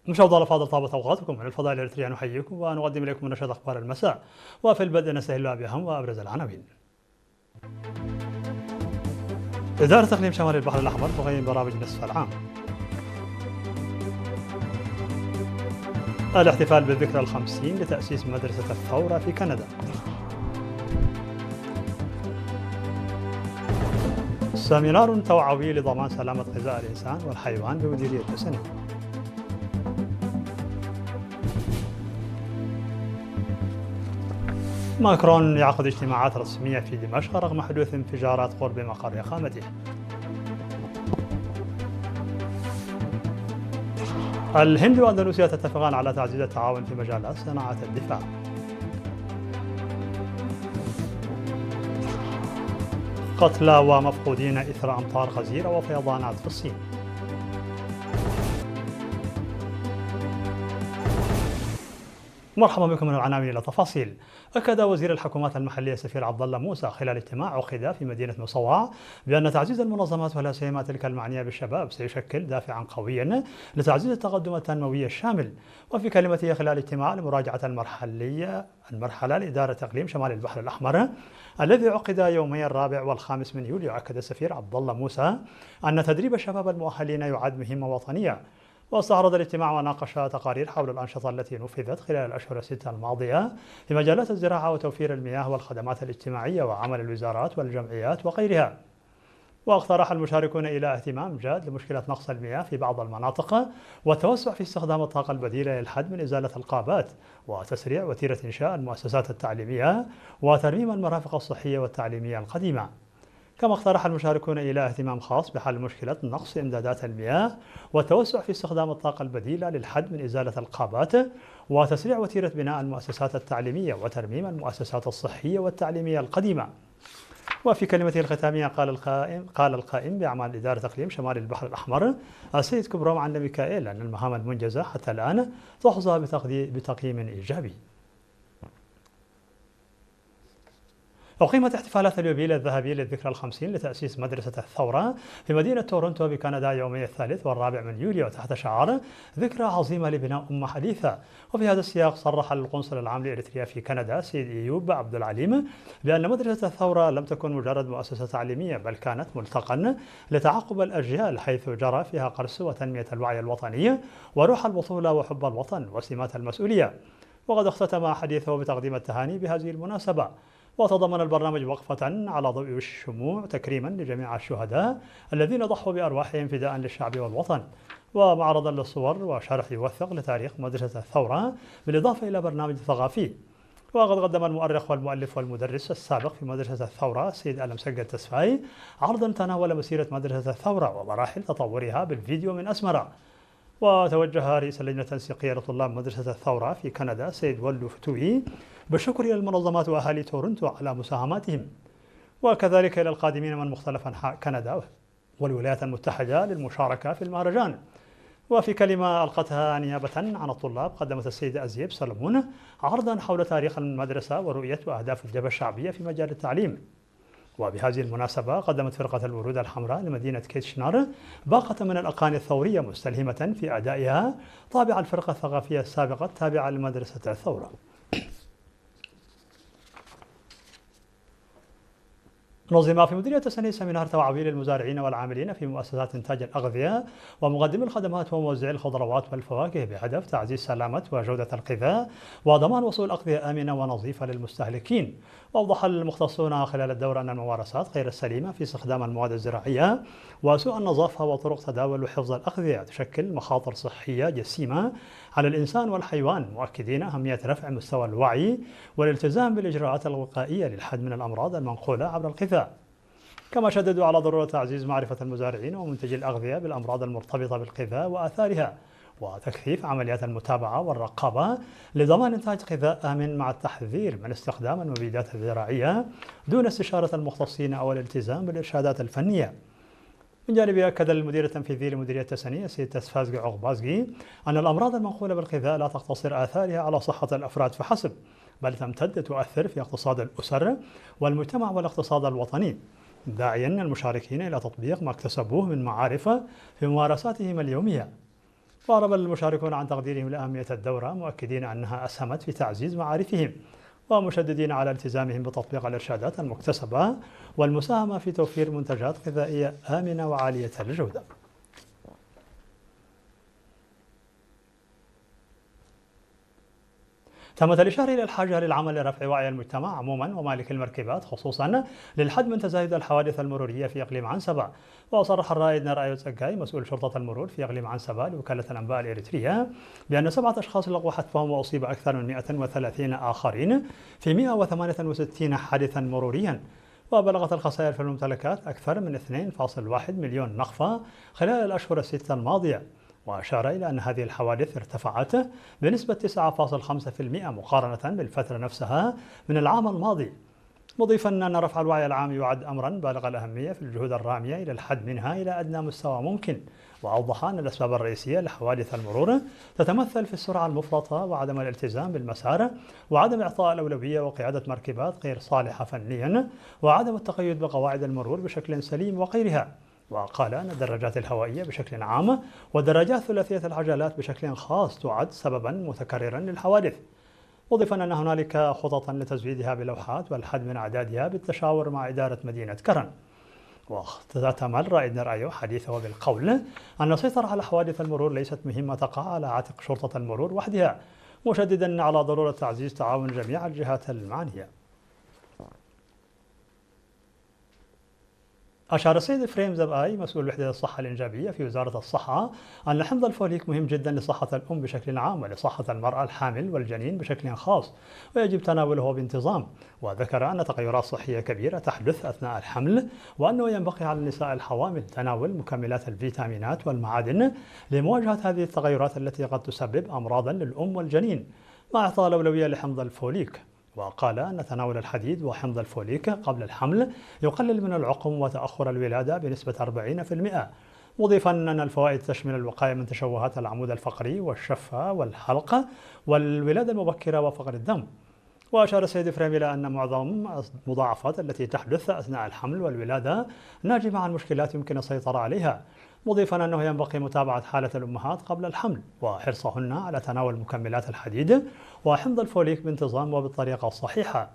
مشاهدينا الأفاضل، طابت أوقاتكم. من الفضاء الإريترية نحييكم ونقدم إليكم من نشرة أخبار المساء، وفي البدء نستهل بأهم وأبرز العناوين. إدارة إقليم شمال البحر الأحمر تقيم برامج نصف العام. الاحتفال بالذكرى ال50 لتأسيس مدرسة الثورة في كندا. سيمينار توعوي لضمان سلامة غذاء الإنسان والحيوان بمديرية تسنيم. ماكرون يعقد اجتماعات رسمية في دمشق رغم حدوث انفجارات قرب مقر إقامته. الهند وأندونيسيا تتفقان على تعزيز التعاون في مجالات صناعة الدفاع. قتلى ومفقودين إثر أمطار غزيرة وفيضانات في الصين. مرحبا بكم من العناوين إلى تفاصيل. أكد وزير الحكومات المحلية السفير عبد الله موسى خلال اجتماع عقد في مدينة مصوع بأن تعزيز المنظمات ولا سيما تلك المعنية بالشباب سيشكل دافعا قويا لتعزيز التقدم التنموي الشامل. وفي كلمته خلال اجتماع لمراجعة المرحلة لإدارة إقليم شمال البحر الأحمر الذي عقد يومي 4 و5 من يوليو، أكد السفير عبد الله موسى أن تدريب الشباب المؤهلين يعد مهمة وطنية. واستعرض الاجتماع وناقش تقارير حول الأنشطة التي نفذت خلال الأشهر ال6 الماضية في مجالات الزراعة وتوفير المياه والخدمات الاجتماعية وعمل الوزارات والجمعيات وغيرها. واقترح المشاركون إلى اهتمام جاد لمشكلة نقص المياه في بعض المناطق والتوسع في استخدام الطاقة البديلة للحد من إزالة الغابات وتسريع وتيرة إنشاء المؤسسات التعليمية وترميم المرافق الصحية والتعليمية القديمة. كما اقترح المشاركون إلى اهتمام خاص بحل مشكلة نقص إمدادات المياه والتوسع في استخدام الطاقة البديلة للحد من إزالة الغابات وتسريع وتيرة بناء المؤسسات التعليمية وترميم المؤسسات الصحية والتعليمية القديمة. وفي كلمته الختامية قال القائم بأعمال إدارة إقليم شمال البحر الأحمر السيد كبروم عن ميكائيل أن المهام المنجزة حتى الآن تحظى بتقييم إيجابي. أقيمت احتفالات اليوبيل الذهبي للذكرى ال50 لتأسيس مدرسة الثورة في مدينة تورنتو بكندا يومي 3 و4 من يوليو تحت شعار ذكرى عظيمة لبناء أمة حديثة. وفي هذا السياق صرح القنصل العام لإريتريا في كندا سيد إيوب عبد العليم بأن مدرسة الثورة لم تكن مجرد مؤسسة تعليمية بل كانت ملتقى لتعاقب الأجيال، حيث جرى فيها قرص وتنمية الوعي الوطني وروح البطولة وحب الوطن وسمات المسؤولية. وقد اختتم حديثه بتقديم التهاني بهذه المناسبة. وتضمن البرنامج وقفة على ضوء الشموع تكريما لجميع الشهداء الذين ضحوا بأرواحهم فداء للشعب والوطن، ومعرضا للصور وشرح يوثق لتاريخ مدرسة الثورة، بالإضافة إلى برنامج ثقافي. وقد قدم المؤرخ والمؤلف والمدرس السابق في مدرسة الثورة السيد ألم سجد تسفاي عرضا تناول مسيرة مدرسة الثورة ومراحل تطورها بالفيديو من أسمرة. وتوجه رئيس اللجنة التنسيقية لطلاب مدرسة الثورة في كندا سيد ولو فتوي بالشكر إلى المنظمات وأهالي تورنتو على مساهماتهم، وكذلك إلى القادمين من مختلف أنحاء كندا والولايات المتحدة للمشاركة في المهرجان. وفي كلمة ألقتها نيابة عن الطلاب قدمت السيدة أزيب سلمون عرضا حول تاريخ المدرسة ورؤية وأهداف الجبهة الشعبية في مجال التعليم. وبهذه المناسبة قدمت فرقة الورود الحمراء لمدينة كيتشنر باقة من الأغاني الثورية مستلهمة في أدائها طابع الفرقة الثقافية السابقة التابعة لمدرسة الثورة. نظم في مديرية تسنيم سيمينار توعوي للمزارعين والعاملين في مؤسسات إنتاج الأغذية ومقدمي الخدمات وموزعي الخضروات والفواكه بهدف تعزيز سلامة وجودة الغذاء وضمان وصول أغذية آمنة ونظيفة للمستهلكين. وأوضح المختصون خلال الدورة أن الممارسات غير السليمة في استخدام المواد الزراعية وسوء النظافة وطرق تداول وحفظ الأغذية تشكل مخاطر صحية جسيمة على الإنسان والحيوان، مؤكدين أهمية رفع مستوى الوعي والالتزام بالإجراءات الوقائية للحد من الأمراض المنقولة عبر الغذاء. كما شددوا على ضرورة تعزيز معرفة المزارعين ومنتجي الأغذية بالأمراض المرتبطة بالغذاء وآثارها، وتكثيف عمليات المتابعة والرقابة لضمان إنتاج غذاء آمن مع التحذير من استخدام المبيدات الزراعية دون استشارة المختصين أو الالتزام بالإرشادات الفنية. من جانبه أكد المدير التنفيذي لمديرية تسنيم السيد تسفازقي عقبازقي أن الأمراض المنقولة بالغذاء لا تقتصر آثارها على صحة الأفراد فحسب، بل تمتد تؤثر في اقتصاد الأسر والمجتمع والاقتصاد الوطني، داعيا المشاركين إلى تطبيق ما اكتسبوه من معارف في ممارساتهم اليومية. وأعرب المشاركون عن تقديرهم لأهمية الدورة، مؤكدين أنها أسهمت في تعزيز معارفهم، ومشددين على التزامهم بتطبيق الإرشادات المكتسبة والمساهمة في توفير منتجات غذائية آمنة وعالية الجودة. تمت الإشارة إلى الحاجة للعمل لرفع وعي المجتمع عموما ومالك المركبات خصوصا للحد من تزايد الحوادث المرورية في إقليم عنسبة. وصرح الرائد نرايو تسقاي مسؤول شرطة المرور في إقليم عنسبة لوكالة الأنباء الإريترية بأن 7 أشخاص لقوا حتفهم وأصيب أكثر من 130 آخرين في 168 حادثا مروريا. وبلغت الخسائر في الممتلكات أكثر من 2.1 مليون نقفة خلال الأشهر الستة الماضية. وأشار إلى أن هذه الحوادث ارتفعت بنسبة 9.5% مقارنة بالفترة نفسها من العام الماضي، مضيفا أن رفع الوعي العام يعد أمرا بالغ الأهمية في الجهود الرامية إلى الحد منها إلى أدنى مستوى ممكن. وأوضح أن الأسباب الرئيسية لحوادث المرور تتمثل في السرعة المفرطة وعدم الالتزام بالمسار وعدم إعطاء الأولوية وقيادة مركبات غير صالحة فنيا وعدم التقيد بقواعد المرور بشكل سليم وغيرها. وقال أن الدراجات الهوائية بشكل عام والدراجات ثلاثية العجلات بشكل خاص تعد سببا متكررا للحوادث، مضيفا أن هنالك خططا لتزويدها بلوحات والحد من أعدادها بالتشاور مع إدارة مدينة كرن. واختتم الرائد نرايو حديثه بالقول أن السيطرة على حوادث المرور ليست مهمة تقع على عاتق شرطة المرور وحدها، مشددا على ضرورة تعزيز تعاون جميع الجهات المعنية. أشار السيد إفريم زبآي مسؤول وحدة الصحة الإنجابية في وزارة الصحة أن حمض الفوليك مهم جدا لصحة الأم بشكل عام ولصحة المرأة الحامل والجنين بشكل خاص، ويجب تناوله بانتظام. وذكر أن تغيرات صحية كبيرة تحدث أثناء الحمل، وأنه ينبغي على النساء الحوامل تناول مكملات الفيتامينات والمعادن لمواجهة هذه التغيرات التي قد تسبب أمراضا للأم والجنين، مع إعطاء الأولوية لحمض الفوليك. وقال أن تناول الحديد وحمض الفوليك قبل الحمل يقلل من العقم وتأخر الولادة بنسبة 40%، مضيفا أن الفوائد تشمل الوقاية من تشوهات العمود الفقري والشفة والحلق والولادة المبكرة وفقر الدم. وأشار السيد إفريم إلى أن معظم المضاعفات التي تحدث أثناء الحمل والولادة ناجمة عن مشكلات يمكن السيطرة عليها، مضيفا أنه ينبغي متابعة حالة الأمهات قبل الحمل وحرصهن على تناول مكملات الحديد وحمض الفوليك بانتظام وبالطريقة الصحيحة،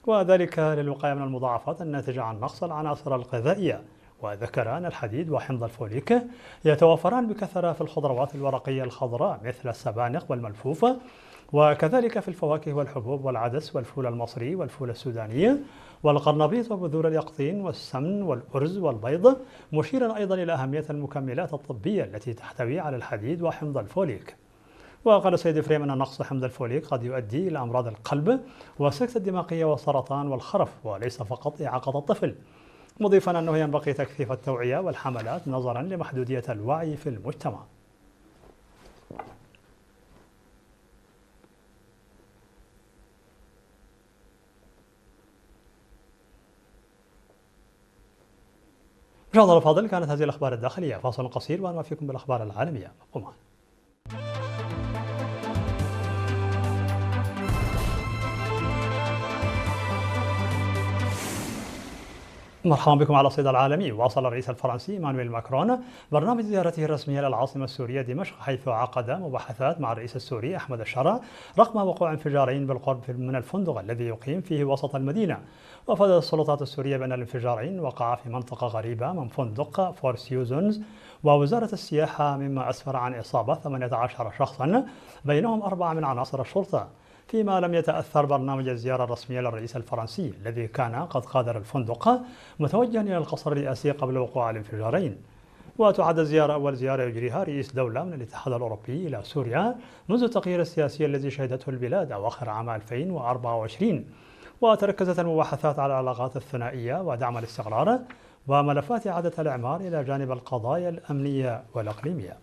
وذلك للوقاية من المضاعفات الناتجة عن نقص العناصر الغذائية. وذكر أن الحديد وحمض الفوليك يتوفران بكثرة في الخضروات الورقية الخضراء مثل السبانخ والملفوفة، وكذلك في الفواكه والحبوب والعدس والفول المصري والفول السوداني والقرنبيط وبذور اليقطين والسمن والأرز والبيض، مشيرا أيضا إلى أهمية المكملات الطبية التي تحتوي على الحديد وحمض الفوليك. وقال السيد فريم أن نقص حمض الفوليك قد يؤدي إلى أمراض القلب والسكتة الدماغية والسرطان والخرف وليس فقط إعاقة الطفل، مضيفا أنه ينبغي تكثيف التوعية والحملات نظرا لمحدودية الوعي في المجتمع. مشاهدينا الأفاضل، كانت هذه الأخبار الداخلية. فاصل قصير ونوافيكم بالأخبار العالمية. قم مرحبا بكم على الصيد العالمي. واصل الرئيس الفرنسي إيمانويل ماكرون برنامج زيارته الرسمية للعاصمة السورية دمشق، حيث عقد مباحثات مع الرئيس السوري أحمد الشرع رغم وقوع انفجارين بالقرب من الفندق الذي يقيم فيه وسط المدينة. وأفادت السلطات السورية بأن الانفجارين وقعا في منطقة غريبة من فندق فور سيوزنز ووزارة السياحة، مما أسفر عن إصابة 18 شخصا بينهم 4 من عناصر الشرطة، فيما لم يتأثر برنامج الزيارة الرسمية للرئيس الفرنسي الذي كان قد غادر الفندق متوجها إلى القصر الرئاسي قبل وقوع الانفجارين. وتعد الزيارة أول زيارة يجريها رئيس دولة من الاتحاد الأوروبي إلى سوريا منذ التغيير السياسي الذي شهدته البلاد أواخر عام 2024. وتركزت المباحثات على العلاقات الثنائية ودعم الاستقرار وملفات إعادة الإعمار إلى جانب القضايا الأمنية والإقليمية.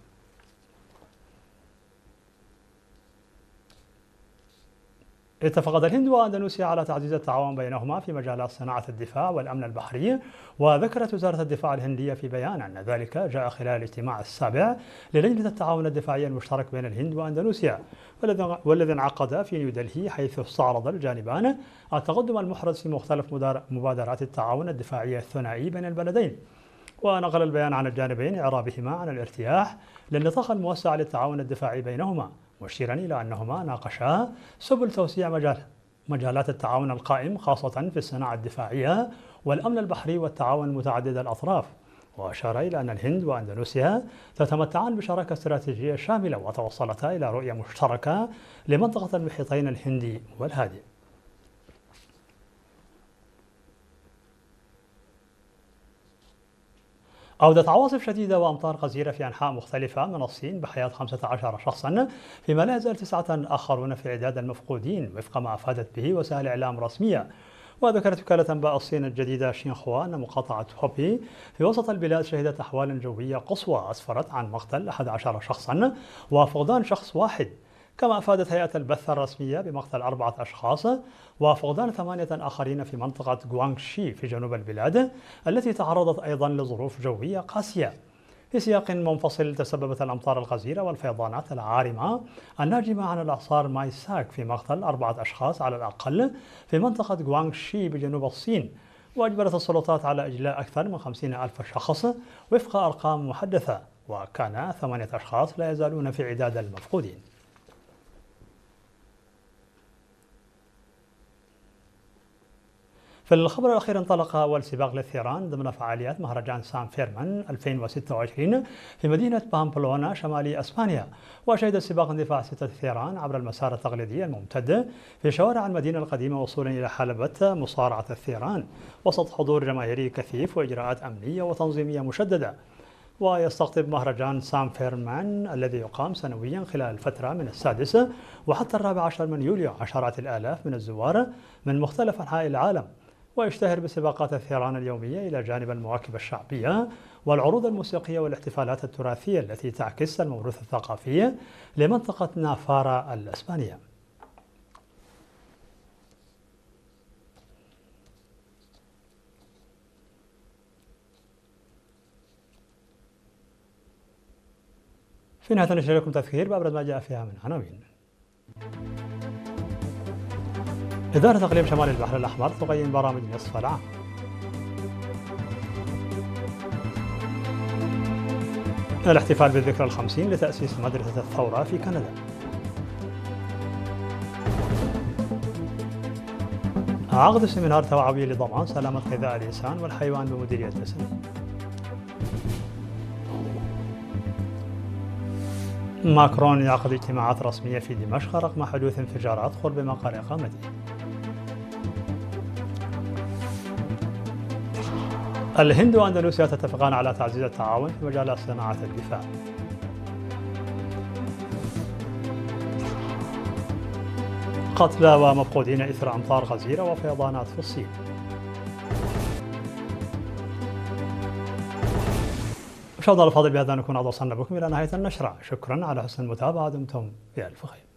اتفقت الهند وأندونيسيا على تعزيز التعاون بينهما في مجالات صناعة الدفاع والأمن البحري. وذكرت وزارة الدفاع الهندية في بيان أن ذلك جاء خلال الاجتماع السابع للجنة التعاون الدفاعي المشترك بين الهند وأندونيسيا والذي انعقد في نيودلهي، حيث استعرض الجانبان التقدم المحرز في مختلف مبادرات التعاون الدفاعي الثنائي بين البلدين. ونقل البيان عن الجانبين إعرابهما عن الارتياح للنطاق الموسع للتعاون الدفاعي بينهما، مشيرا إلى أنهما ناقشا سبل توسيع مجالات التعاون القائم خاصة في الصناعة الدفاعية والأمن البحري والتعاون متعدد الأطراف. وأشار إلى أن الهند وأندونيسيا تتمتعان بشراكة استراتيجية شاملة وتوصلتا إلى رؤية مشتركة لمنطقة المحيطين الهندي والهادئ. أودت عواصف شديدة وأمطار غزيرة في أنحاء مختلفة من الصين بحياة 15 شخصا، فيما لا يزال 9 آخرون في عداد المفقودين وفق ما أفادت به وسائل إعلام رسمية. وذكرت وكالة أنباء الصين الجديدة شينخوا أن مقاطعة هوبي في وسط البلاد شهدت أحوال جوية قصوى أسفرت عن مقتل 11 شخصا وفقدان شخص واحد، كما أفادت هيئة البث الرسمية بمقتل 4 أشخاص وفقدان 8 آخرين في منطقة غوانغشي في جنوب البلاد التي تعرضت أيضا لظروف جوية قاسية. في سياق منفصل، تسببت الأمطار الغزيرة والفيضانات العارمة الناجمة عن الإعصار مايساك في مقتل 4 أشخاص على الأقل في منطقة غوانغشي بجنوب الصين، وأجبرت السلطات على إجلاء أكثر من 50,000 شخص وفق أرقام محدثة، وكان 8 أشخاص لا يزالون في عداد المفقودين. في الخبر الأخير، انطلق أول سباق للثيران ضمن فعاليات مهرجان سان فيرمان 2026 في مدينة بامبلونا شمالي أسبانيا، وشهد السباق اندفاع 6 ثيران عبر المسار التقليدي الممتد في شوارع المدينة القديمة وصولا إلى حلبة مصارعة الثيران وسط حضور جماهيري كثيف وإجراءات أمنية وتنظيمية مشددة. ويستقطب مهرجان سان فيرمان الذي يقام سنويا خلال الفترة من 6 وحتى 14 من يوليو عشرات الآلاف من الزوار من مختلف أنحاء العالم، ويشتهر بسباقات الثيران اليومية إلى جانب المواكب الشعبية والعروض الموسيقية والاحتفالات التراثية التي تعكس الموروث الثقافي لمنطقة نافارا الإسبانية. في نهاية نشر لكم تذكير بأبرز ما جاء فيها من عناوين. إدارة إقليم شمال البحر الأحمر تقيم برامج نصف العام. الاحتفال بالذكرى ال50 لتأسيس مدرسة الثورة في كندا. عقد سيمينار توعوي لضمان سلامة غذاء الإنسان والحيوان بمديرية تسنيم. ماكرون يعقد اجتماعات رسمية في دمشق رغم حدوث انفجارات قرب مقر إقامته. الهند وأندونيسيا تتفقان على تعزيز التعاون في مجال صناعة الدفاع. قتلى ومفقودين إثر أمطار غزيرة وفيضانات في الصين. مشاهدينا الأفاضل، بهذا نكون قد وصلنا بكم إلى نهاية النشرة. شكرا على حسن المتابعة، دمتم في ألف خير.